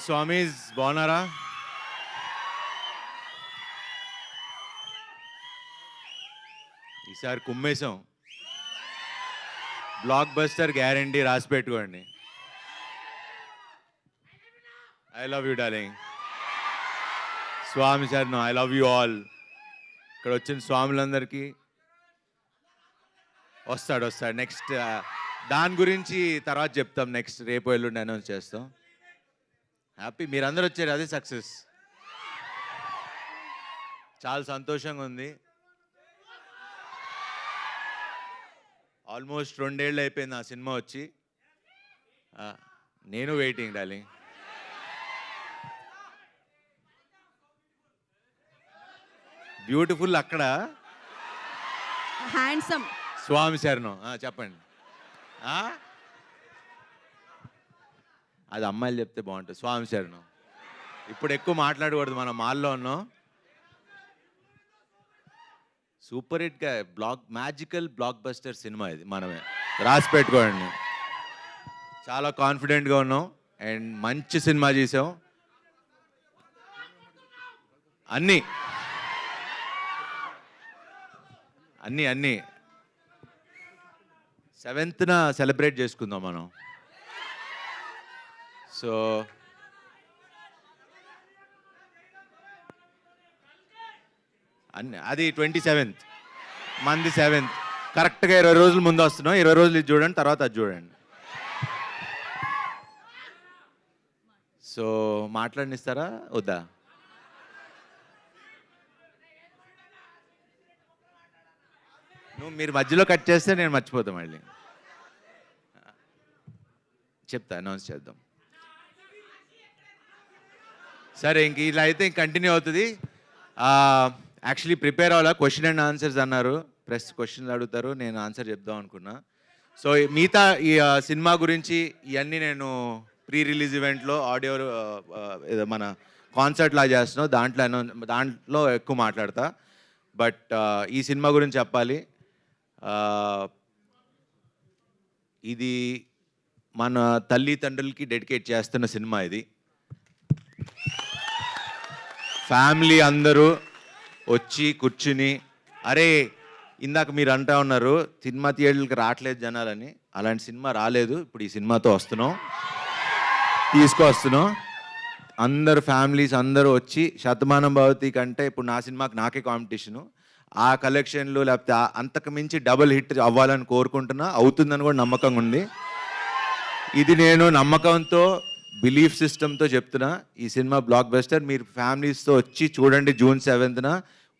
స్వామీస్ బాగున్నారా? ఈసారి కుమ్మేశాం. Block buster guarantee, రాసి పెట్టుకోండి. I love you darling. Swami sir, I love you all. ఇక్కడ వచ్చిన స్వాములందరికీ వస్తాడు నెక్స్ట్. దాని గురించి తర్వాత చెప్తాం. నెక్స్ట్ రేపు ఎల్లుండి అనౌన్స్ చేస్తాం. హ్యాపీ మీరందరూ వచ్చారు, అదే సక్సెస్. చాలా సంతోషంగా ఉంది. ఆల్మోస్ట్ 2 ఏళ్ళు అయిపోయింది ఆ సినిమా వచ్చి. నేను వెయిటింగ్ డార్లింగ్. బ్యూటిఫుల్ అక్కడ హ్యాండ్సమ్ స్వామి శరణం. చెప్పండి. అది అమ్మాయిలు చెప్తే బాగుంటుంది. స్వామి శరణం. ఇప్పుడు ఎక్కువ మాట్లాడకూడదు, మనం మాల్లో ఉన్నాం. సూపర్ హిట్గా మ్యాజికల్ బ్లాక్ బస్టర్ సినిమా ఇది. మనమే రాసి పెట్టుకోండి. చాలా కాన్ఫిడెంట్గా ఉన్నాం అండ్ మంచి సినిమా చేసాం. అన్నీ 7th సెలబ్రేట్ చేసుకుందాం మనం. సో అది 27th, మంది 7th. కరెక్ట్గా 20 రోజుల ముందు వస్తున్నాం. 20 రోజులు ఇది చూడండి, తర్వాత అది చూడండి. సో మాట్లాడినిస్తారా వద్దా? మీరు మధ్యలో కట్ చేస్తే నేను మర్చిపోతా. మళ్ళీ చెప్తా, అనౌన్స్ చేద్దాం. సరే, ఇంక ఇలా అయితే కంటిన్యూ అవుతుంది. యాక్చువల్లీ ప్రిపేర్ అవ్వాలా. క్వశ్చన్ అండ్ ఆన్సర్స్ అన్నారు. ప్రెస్ క్వశ్చన్లు అడుగుతారు, నేను ఆన్సర్ చెప్దాం అనుకున్నా. సో మిగతా ఈ సినిమా గురించి ఇవన్నీ నేను ప్రీ రిలీజ్ ఈవెంట్లో ఆడియో మన కాన్సర్ట్ లా చేస్తున్నాం, దాంట్లో ఎక్కువ మాట్లాడతా. బట్ ఈ సినిమా గురించి చెప్పాలి. ఇది మన తల్లిదండ్రులకి డెడికేట్ చేస్తున్న సినిమా ఇది. ఫ్యామిలీ అందరూ వచ్చి కూర్చుని, అరే ఇందాక మీరు అంటా ఉన్నారు సినిమా థియేటర్లకి రావట్లేదు జనాలని. అలాంటి సినిమా రాలేదు. ఇప్పుడు ఈ సినిమాతో తీసుకొస్తున్నాం. అందరు ఫ్యామిలీస్ అందరూ వచ్చి, శతమానం భవతి కంటే ఇప్పుడు నా సినిమాకి నాకే కాంపిటీషను. ఆ కలెక్షన్లు లేకపోతే అంతకు మించి డబుల్ హిట్ అవ్వాలని కోరుకుంటున్నా. అవుతుందని కూడా నమ్మకంగా ఉంది. ఇది నేను నమ్మకంతో, బిలీఫ్ సిస్టమ్తో చెప్తున్నా. ఈ సినిమా బ్లాక్ బస్టర్. మీరు ఫ్యామిలీస్తో వచ్చి చూడండి. June 7th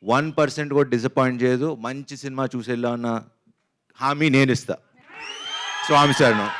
1% కూడా డిసప్పాయింట్ చేయదు. మంచి సినిమా చూసేలా ఉన్న హామీ నేను ఇస్తా. స్వామి శరణం.